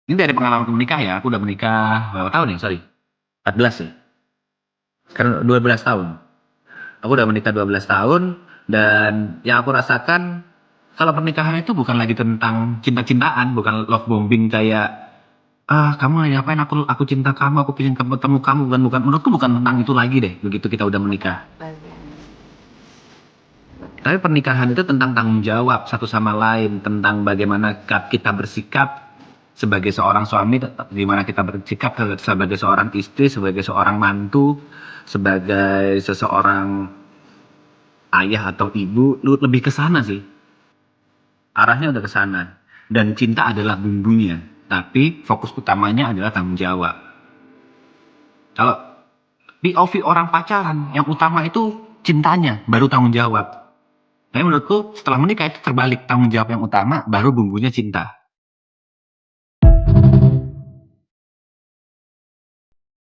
Ini dari pengalamanku menikah ya, aku udah menikah berapa tahun ya? Sorry, 14 ya? Sekarang 12 tahun. Aku udah menikah 12 tahun dan yang aku rasakan kalau pernikahan itu bukan lagi tentang cinta-cintaan, bukan love bombing kayak kamu lagi ngapain aku cinta kamu, aku pengen ketemu kamu, bukan menurutku bukan tentang itu lagi deh begitu kita udah menikah. Tapi pernikahan itu tentang tanggung jawab satu sama lain, tentang bagaimana kita bersikap sebagai seorang suami, gimana kita bersikap sebagai seorang istri, sebagai seorang mantu, sebagai seseorang ayah atau ibu, lu lebih ke sana sih. Arahnya udah ke sana. Dan cinta adalah bumbunya, tapi fokus utamanya adalah tanggung jawab. Kalau POV orang pacaran, yang utama itu cintanya, baru tanggung jawab. Tapi menurutku setelah menikah itu terbalik, tanggung jawab yang utama, baru bumbunya cinta.